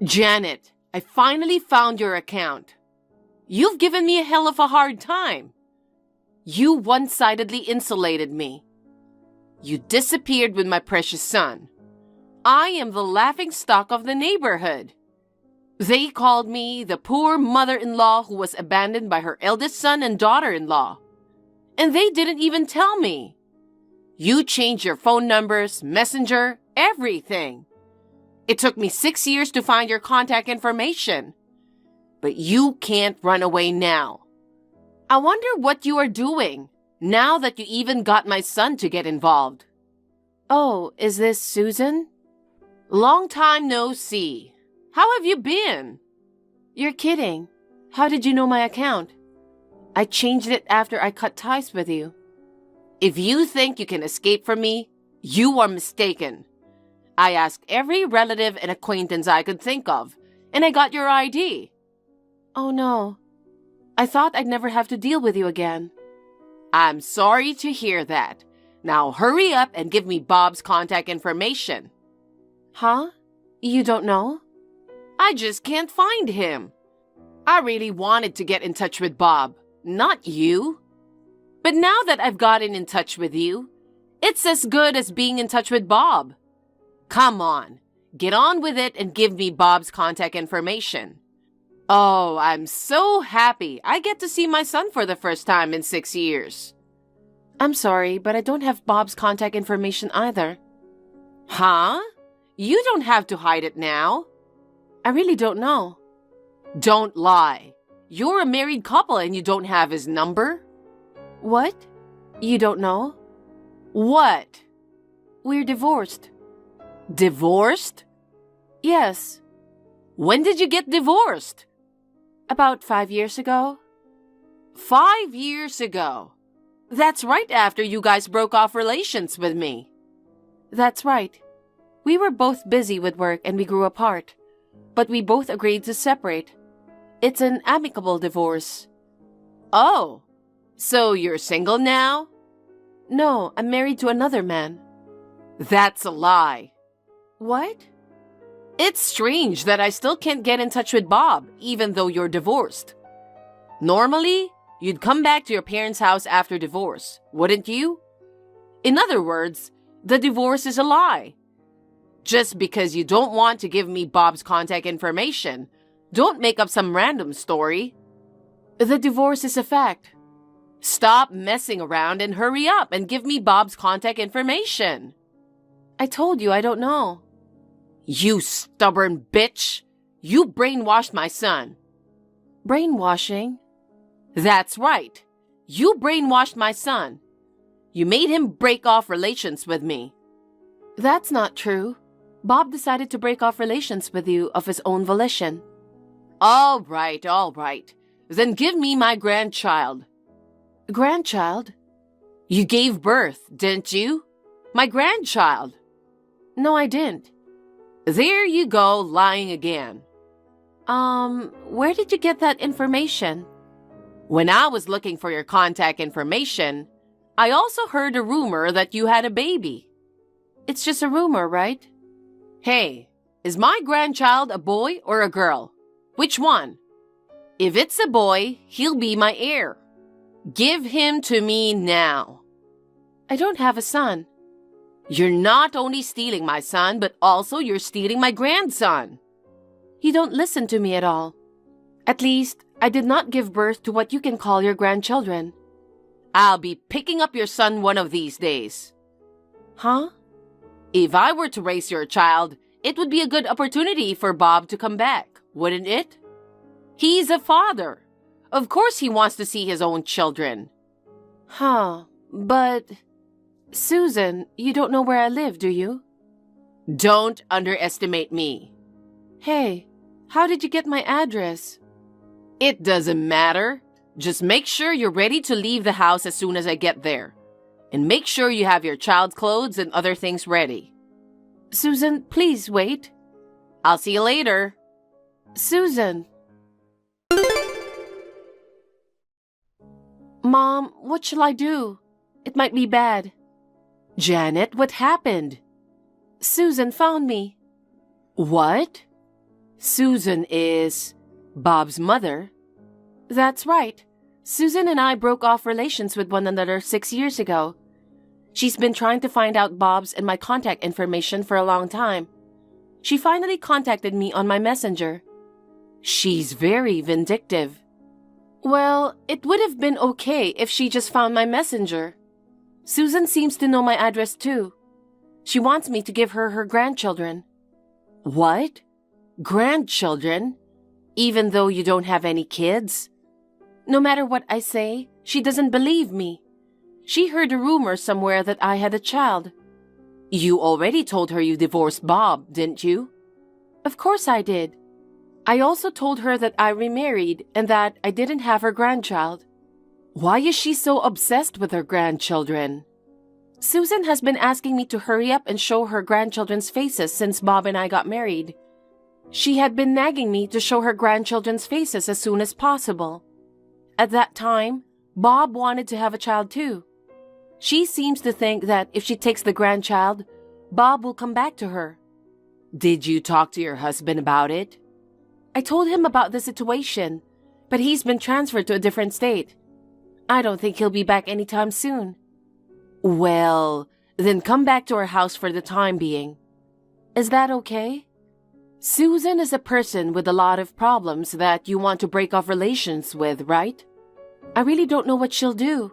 Janet, I finally found your account. You've given me a hell of a hard time. You one-sidedly insulated me. You disappeared with my precious son. I am the laughingstock of the neighborhood. They called me the poor mother-in-law who was abandoned by her eldest son and daughter-in-law. And they didn't even tell me. You changed your phone numbers, messenger, everything. It took me 6 years to find your contact information. But you can't run away now. I wonder what you are doing, now that you even got my son to get involved. Oh, is this Susan? Long time no see. How have you been? You're kidding. How did you know my account? I changed it after I cut ties with you. If you think you can escape from me, you are mistaken. I asked every relative and acquaintance I could think of, and I got your ID. Oh no. I thought I'd never have to deal with you again. I'm sorry to hear that. Now hurry up and give me Bob's contact information. Huh? You don't know? I just can't find him. I really wanted to get in touch with Bob, not you. But now that I've gotten in touch with you, it's as good as being in touch with Bob. Come on, get on with it and give me Bob's contact information. Oh, I'm so happy I get to see my son for the first time in 6 years. I'm sorry, but I don't have Bob's contact information either. Huh? You don't have to hide it now. I really don't know. Don't lie. You're a married couple and you don't have his number? What? You don't know? What? We're divorced. Divorced? Yes. When did you get divorced? About 5 years ago. 5 years ago? That's right after you guys broke off relations with me. That's right. We were both busy with work and we grew apart. But we both agreed to separate. It's an amicable divorce. Oh, so you're single now? No, I'm married to another man. That's a lie. What? It's strange that I still can't get in touch with Bob, even though you're divorced. Normally, you'd come back to your parents' house after divorce, wouldn't you? In other words, the divorce is a lie. Just because you don't want to give me Bob's contact information, don't make up some random story. The divorce is a fact. Stop messing around and hurry up and give me Bob's contact information. I told you I don't know. You stubborn bitch! You brainwashed my son. Brainwashing? That's right. You brainwashed my son. You made him break off relations with me. That's not true. Bob decided to break off relations with you of his own volition. All right. Then give me my grandchild. Grandchild? You gave birth, didn't you? My grandchild. No, I didn't. There you go, lying again. Where did you get that information? When I was looking for your contact information, I also heard a rumor that you had a baby. It's just a rumor, right? Hey, is my grandchild a boy or a girl? Which one? If it's a boy, he'll be my heir. Give him to me now. I don't have a son. You're not only stealing my son, but also you're stealing my grandson. You don't listen to me at all. At least, I did not give birth to what you can call your grandchildren. I'll be picking up your son one of these days. Huh? If I were to raise your child, it would be a good opportunity for Bob to come back, wouldn't it? He's a father. Of course he wants to see his own children. Huh, but... Susan, you don't know where I live, do you? Don't underestimate me. Hey, how did you get my address? It doesn't matter. Just make sure you're ready to leave the house as soon as I get there. And make sure you have your child's clothes and other things ready. Susan, please wait. I'll see you later. Susan. Mom, what shall I do? It might be bad. Janet, what happened? Susan found me. What? Susan is Bob's mother? That's right. Susan and I broke off relations with one another 6 years ago. She's been trying to find out Bob's and my contact information for a long time. She finally contacted me on my messenger. She's very vindictive. Well, it would have been okay if she just found my messenger. Susan seems to know my address too. She wants me to give her her grandchildren. What? Grandchildren? Even though you don't have any kids? No matter what I say, she doesn't believe me. She heard a rumor somewhere that I had a child. You already told her you divorced Bob, didn't you? Of course I did. I also told her that I remarried and that I didn't have her grandchild. Why is she so obsessed with her grandchildren? Susan has been asking me to hurry up and show her grandchildren's faces since Bob and I got married. She had been nagging me to show her grandchildren's faces as soon as possible. At that time, Bob wanted to have a child too. She seems to think that if she takes the grandchild, Bob will come back to her. Did you talk to your husband about it? I told him about the situation, but he's been transferred to a different state. I don't think he'll be back anytime soon. Well, then come back to our house for the time being. Is that okay? Susan is a person with a lot of problems that you want to break off relations with, right? I really don't know what she'll do.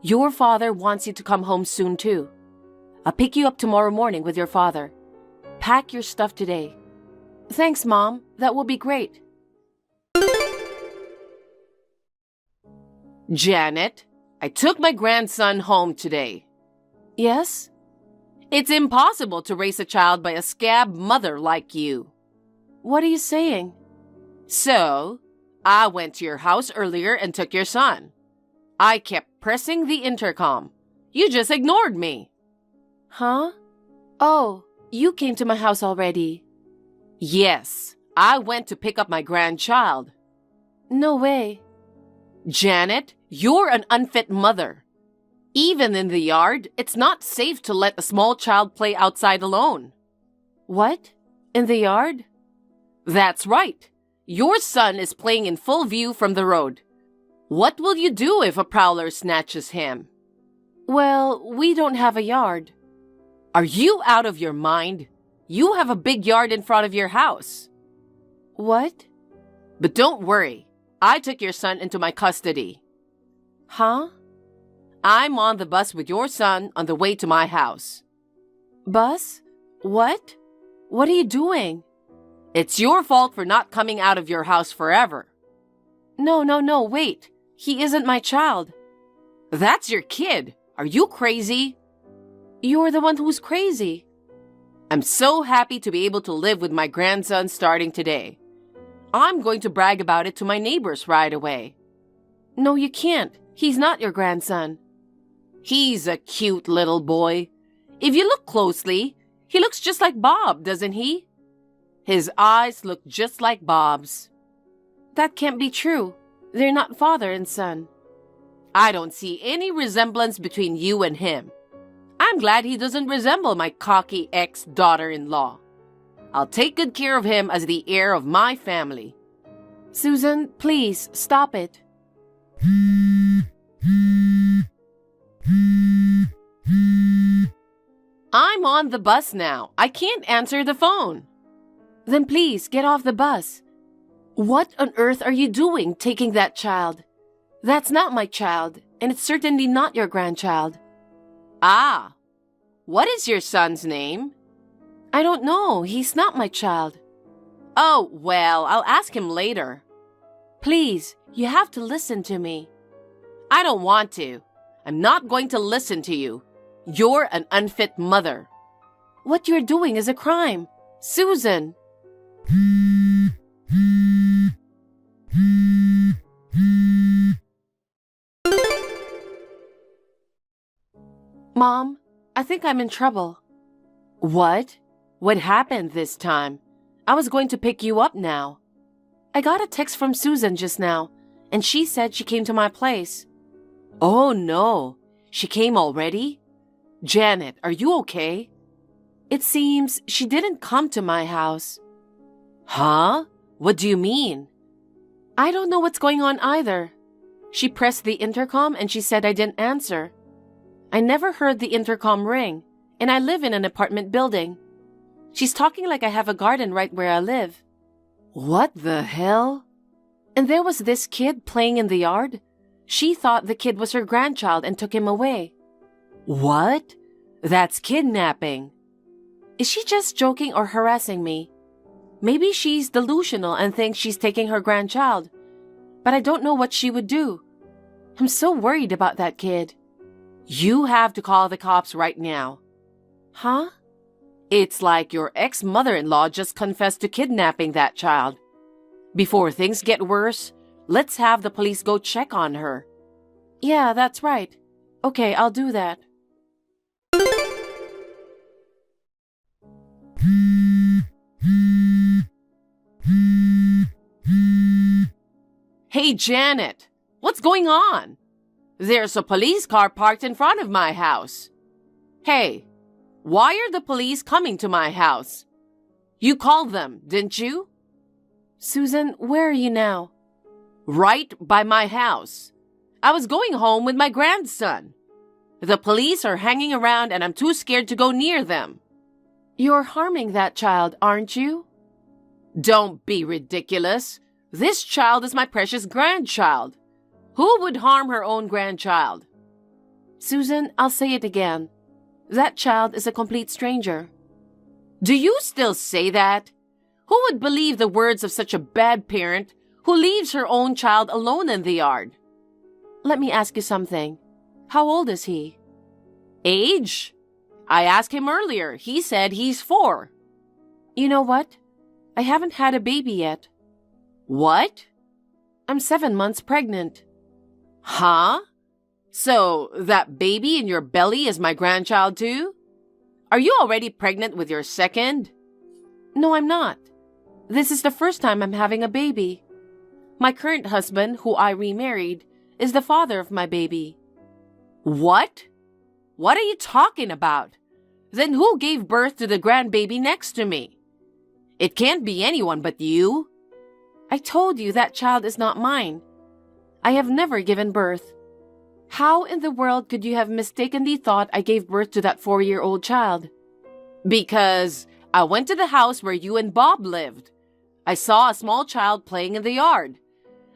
Your father wants you to come home soon too. I'll pick you up tomorrow morning with your father. Pack your stuff today. Thanks, Mom. That will be great. Janet, I took my grandson home today. Yes? It's impossible to raise a child by a scab mother like you. What are you saying? So, I went to your house earlier and took your son. I kept pressing the intercom. You just ignored me. Huh? Oh, you came to my house already. Yes, I went to pick up my grandchild. No way. Janet, you're an unfit mother. Even in the yard, it's not safe to let a small child play outside alone. What? In the yard? That's right. Your son is playing in full view from the road. What will you do if a prowler snatches him? Well, we don't have a yard. Are you out of your mind? You have a big yard in front of your house. What? But don't worry. I took your son into my custody. Huh? I'm on the bus with your son on the way to my house. Bus? What? What are you doing? It's your fault for not coming out of your house forever. No, wait. He isn't my child. That's your kid. Are you crazy? You're the one who's crazy. I'm so happy to be able to live with my grandson starting today. I'm going to brag about it to my neighbors right away. No, you can't. He's not your grandson. He's a cute little boy. If you look closely, he looks just like Bob, doesn't he? His eyes look just like Bob's. That can't be true. They're not father and son. I don't see any resemblance between you and him. I'm glad he doesn't resemble my cocky ex-daughter-in-law. I'll take good care of him as the heir of my family. Susan, please, stop it. I'm on the bus now. I can't answer the phone. Then please, get off the bus. What on earth are you doing taking that child? That's not my child, and it's certainly not your grandchild. Ah, what is your son's name? I don't know. He's not my child. Oh, well, I'll ask him later. Please, you have to listen to me. I don't want to. I'm not going to listen to you. You're an unfit mother. What you're doing is a crime. Susan. Mom, I think I'm in trouble. What? What happened this time? I was going to pick you up now. I got a text from Susan just now, and she said she came to my place. Oh no, she came already? Janet, are you okay? It seems she didn't come to my house. Huh? What do you mean? I don't know what's going on either. She pressed the intercom and she said I didn't answer. I never heard the intercom ring, and I live in an apartment building. She's talking like I have a garden right where I live. What the hell? And there was this kid playing in the yard. She thought the kid was her grandchild and took him away. What? That's kidnapping. Is she just joking or harassing me? Maybe she's delusional and thinks she's taking her grandchild, but I don't know what she would do. I'm so worried about that kid. You have to call the cops right now. Huh? It's like your ex-mother-in-law just confessed to kidnapping that child. Before things get worse, let's have the police go check on her. Yeah, that's right. Okay, I'll do that. Hey, Janet, what's going on? There's a police car parked in front of my house. Hey, why are the police coming to my house? You called them, didn't you? Susan, where are you now? Right by my house. I was going home with my grandson. The police are hanging around and I'm too scared to go near them. You're harming that child, aren't you? Don't be ridiculous. This child is my precious grandchild. Who would harm her own grandchild? Susan, I'll say it again. That child is a complete stranger. Do you still say that? Who would believe the words of such a bad parent who leaves her own child alone in the yard? Let me ask you something. How old is he? Age? I asked him earlier. He said he's 4. You know what? I haven't had a baby yet. What? I'm 7 months pregnant. Huh? So that baby in your belly is my grandchild too? Are you already pregnant with your second? No, I'm not. This is the first time I'm having a baby. My current husband, who I remarried, is the father of my baby. What? What are you talking about? Then who gave birth to the grandbaby next to me? It can't be anyone but you. I told you that child is not mine. I have never given birth. How in the world could you have mistakenly thought I gave birth to that 4-year-old child? Because I went to the house where you and Bob lived. I saw a small child playing in the yard.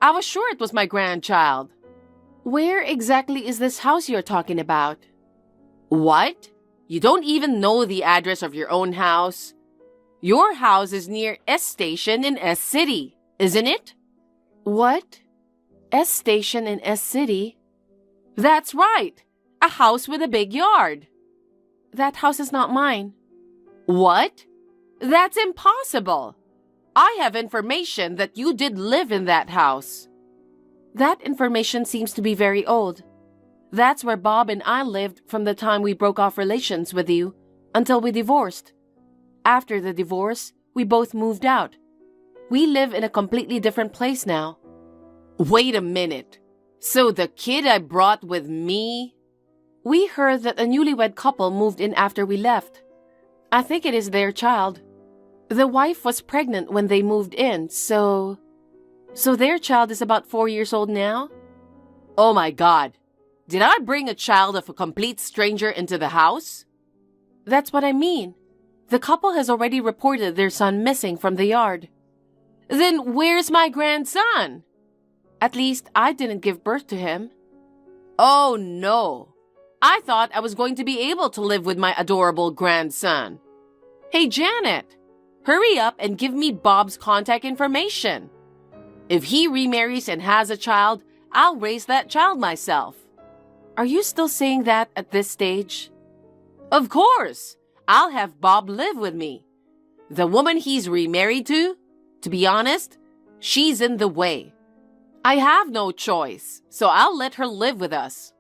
I was sure it was my grandchild. Where exactly is this house you're talking about? What? You don't even know the address of your own house? Your house is near S Station in S City, isn't it? What? S Station in S City? That's right. A house with a big yard. That house is not mine. What? That's impossible. I have information that you did live in that house. That information seems to be very old. That's where Bob and I lived from the time we broke off relations with you until we divorced. After the divorce, we both moved out. We live in a completely different place now. Wait a minute. So the kid I brought with me? We heard that a newlywed couple moved in after we left. I think it is their child. The wife was pregnant when they moved in, so their child is about 4 years old now? Oh my God. Did I bring a child of a complete stranger into the house? That's what I mean. The couple has already reported their son missing from the yard. Then where's my grandson? At least I didn't give birth to him. Oh no. I thought I was going to be able to live with my adorable grandson. Hey Janet, hurry up and give me Bob's contact information. If he remarries and has a child, I'll raise that child myself. Are you still saying that at this stage? Of course. I'll have Bob live with me. The woman he's remarried to be honest, she's in the way. I have no choice, so I'll let her live with us.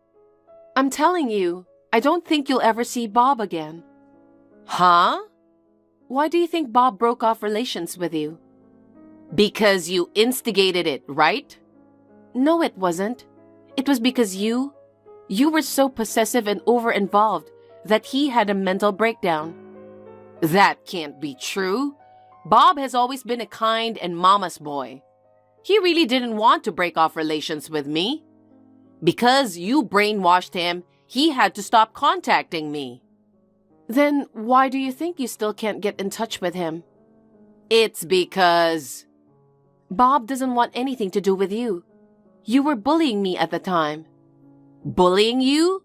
I'm telling you, I don't think you'll ever see Bob again. Huh? Why do you think Bob broke off relations with you? Because you instigated it, right? No, it wasn't. It was because you were so possessive and over-involved that he had a mental breakdown. That can't be true. Bob has always been a kind and mama's boy. He really didn't want to break off relations with me. Because you brainwashed him, he had to stop contacting me. Then why do you think you still can't get in touch with him? It's because Bob doesn't want anything to do with you. You were bullying me at the time. Bullying you?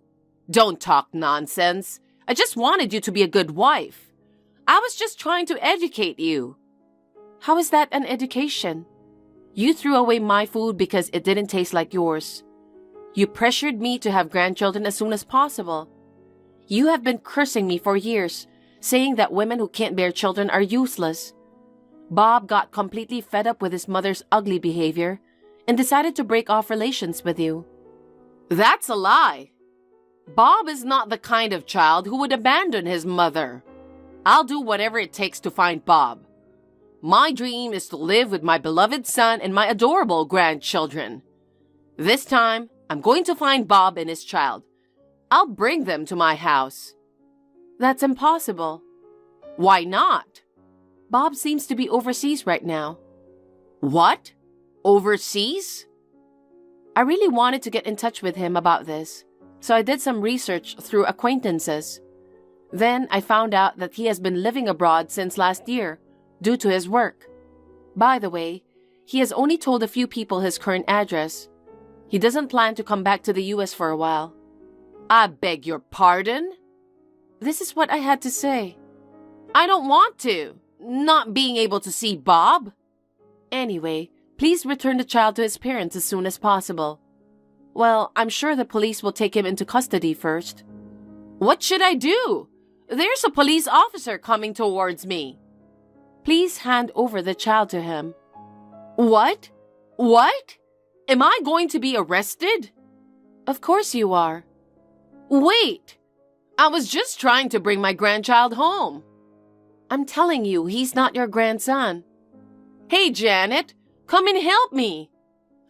Don't talk nonsense. I just wanted you to be a good wife. I was just trying to educate you. How is that an education? You threw away my food because it didn't taste like yours. You pressured me to have grandchildren as soon as possible. You have been cursing me for years, saying that women who can't bear children are useless. Bob got completely fed up with his mother's ugly behavior and decided to break off relations with you. That's a lie. Bob is not the kind of child who would abandon his mother. I'll do whatever it takes to find Bob. My dream is to live with my beloved son and my adorable grandchildren. This time, I'm going to find Bob and his child. I'll bring them to my house. That's impossible. Why not? Bob seems to be overseas right now. What? Overseas? I really wanted to get in touch with him about this, so I did some research through acquaintances. Then I found out that he has been living abroad since last year, due to his work. By the way, he has only told a few people his current address. He doesn't plan to come back to the US for a while. I beg your pardon? This is what I had to say. I don't want to, not being able to see Bob. Anyway, please return the child to his parents as soon as possible. Well, I'm sure the police will take him into custody first. What should I do? There's a police officer coming towards me. Please hand over the child to him. What? What? Am I going to be arrested? Of course you are. Wait! I was just trying to bring my grandchild home. I'm telling you, he's not your grandson. Hey, Janet, come and help me.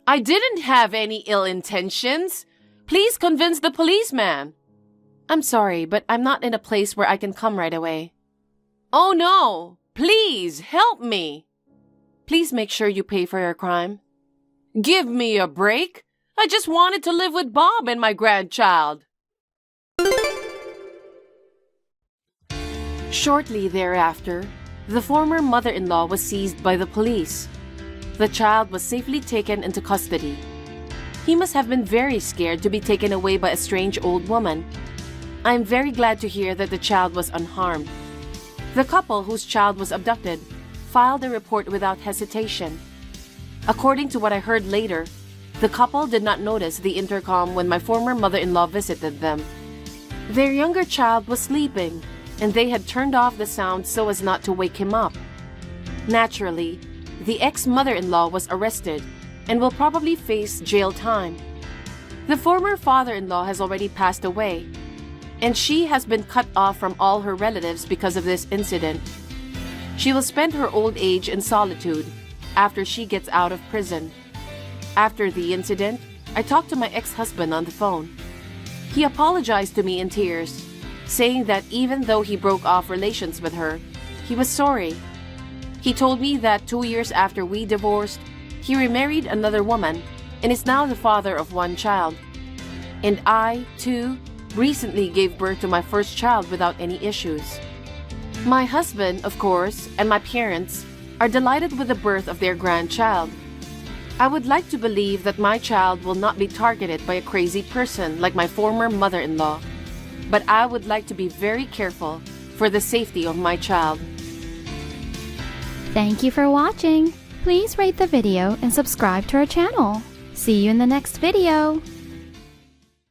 I didn't have any ill intentions. Please convince the policeman. I'm sorry, but I'm not in a place where I can come right away. Oh no! Please, help me. Please make sure you pay for your crime. Give me a break. I just wanted to live with Bob and my grandchild. Shortly thereafter, the former mother-in-law was seized by the police. The child was safely taken into custody. He must have been very scared to be taken away by a strange old woman. I am very glad to hear that the child was unharmed. The couple whose child was abducted filed a report without hesitation. According to what I heard later, the couple did not notice the intercom when my former mother-in-law visited them. Their younger child was sleeping, and they had turned off the sound so as not to wake him up. Naturally, the ex-mother-in-law was arrested and will probably face jail time. The former father-in-law has already passed away, and she has been cut off from all her relatives because of this incident. She will spend her old age in solitude after she gets out of prison. After the incident, I talked to my ex-husband on the phone. He apologized to me in tears, saying that even though he broke off relations with her, he was sorry. He told me that 2 years after we divorced, he remarried another woman and is now the father of one child. And I, too, recently gave birth to my first child without any issues. My husband, of course, and my parents are delighted with the birth of their grandchild. I would like to believe that my child will not be targeted by a crazy person like my former mother-in-law, but I would like to be very careful for the safety of my child. Thank you for watching. Please rate the video and subscribe to our channel. See you in the next video.